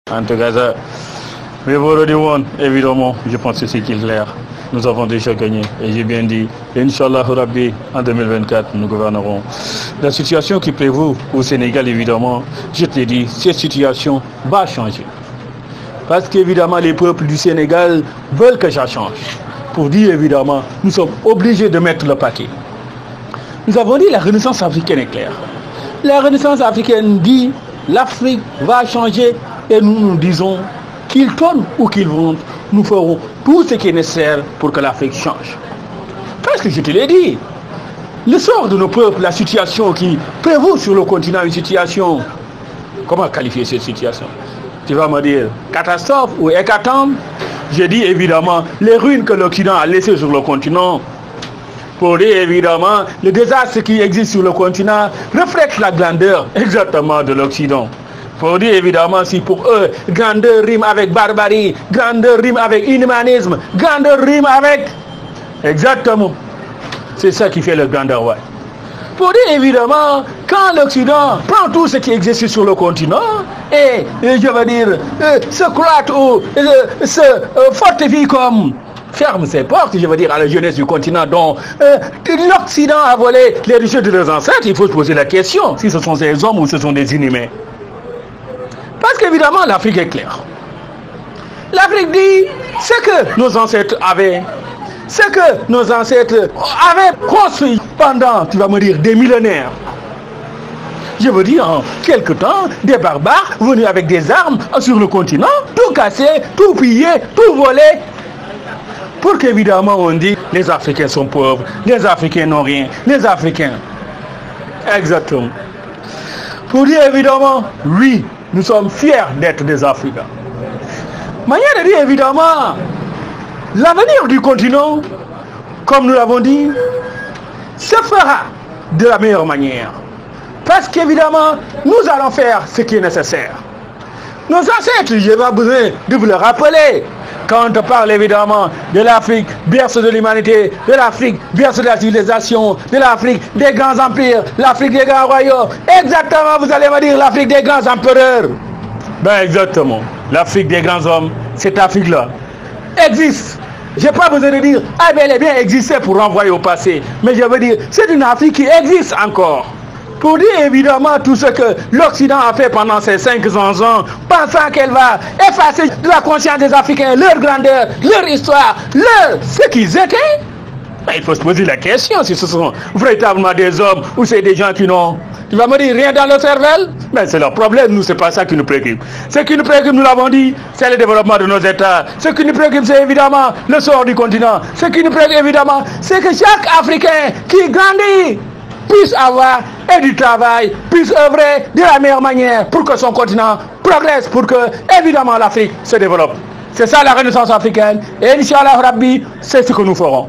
En tout cas, ça, évidemment, je pense que c'est clair. Nous avons déjà gagné. Et j'ai bien dit, Inch'Allah Rabbi, en 2024, nous gouvernerons. La situation qui prévaut au Sénégal, évidemment, je te dis, cette situation va changer. Parce qu'évidemment, les peuples du Sénégal veulent que ça change. Pour dire, évidemment, nous sommes obligés de mettre le paquet. Nous avons dit, la Renaissance africaine est claire. La Renaissance africaine dit, l'Afrique va changer. Et nous disons, qu'ils tournent ou qu'ils vont, nous ferons tout ce qui est nécessaire pour que l'Afrique change. Parce que je te l'ai dit, le sort de nos peuples, la situation qui prévaut sur le continent, une situation, comment qualifier cette situation? Tu vas me dire, catastrophe ou hécatombe? J'ai dit évidemment, les ruines que l'Occident a laissées sur le continent, pour dire évidemment, le désastre qui existe sur le continent reflète la grandeur exactement de l'Occident. Pour dire évidemment, si pour eux, grandeur rime avec barbarie, grandeur rime avec inhumanisme, grandeur rime avec... Exactement. C'est ça qui fait le grandeur, ouais. Pour dire évidemment, quand l'Occident prend tout ce qui existe sur le continent et je veux dire, se cloître ou se fortifie comme... ferme ses portes, je veux dire, à la jeunesse du continent dont l'Occident a volé les richesses de leurs ancêtres, il faut se poser la question si ce sont des hommes ou ce sont des inhumains. Parce qu'évidemment, l'Afrique est claire. L'Afrique dit ce que nos ancêtres avaient, ce que nos ancêtres avaient construit pendant, tu vas me dire, des millénaires. Je veux dire, en quelque temps, des barbares venus avec des armes sur le continent, tout casser, tout piller, tout voler. Pour qu'évidemment on dit les Africains sont pauvres, les Africains n'ont rien, les Africains. Exactement. Pour dire évidemment, oui, nous sommes fiers d'être des Africains. Manière de dire évidemment, l'avenir du continent, comme nous l'avons dit, se fera de la meilleure manière. Parce qu'évidemment, nous allons faire ce qui est nécessaire. Nos ancêtres, je n'ai pas besoin de vous le rappeler. Quand on parle évidemment de l'Afrique, berceau de l'humanité, de l'Afrique, berceau de la civilisation, de l'Afrique, des grands empires, l'Afrique des grands royaumes. Exactement, vous allez me dire l'Afrique des grands empereurs. Ben exactement, l'Afrique des grands hommes, cette Afrique-là existe. Je n'ai pas besoin de dire, ah ben elle est bien existée pour renvoyer au passé. Mais je veux dire, c'est une Afrique qui existe encore. Pour dire évidemment tout ce que l'Occident a fait pendant ces 500 ans, pensant qu'elle va effacer de la conscience des Africains leur grandeur, leur histoire, ce qu'ils étaient. Ben, il faut se poser la question si ce sont véritablement des hommes ou c'est des gens qui n'ont, tu vas me dire, rien dans leur cervelle. Ben, c'est leur problème, nous, c'est pas ça qui nous préoccupe. Ce qui nous préoccupe, nous l'avons dit, c'est le développement de nos États. Ce qui nous préoccupe, c'est évidemment le sort du continent. Ce qui nous préoccupe, évidemment, c'est que chaque Africain qui grandit puisse avoir et du travail, puisse œuvrer de la meilleure manière pour que son continent progresse, pour que, évidemment, l'Afrique se développe. C'est ça la Renaissance africaine. Et Inch'Allah Rabbi, c'est ce que nous ferons.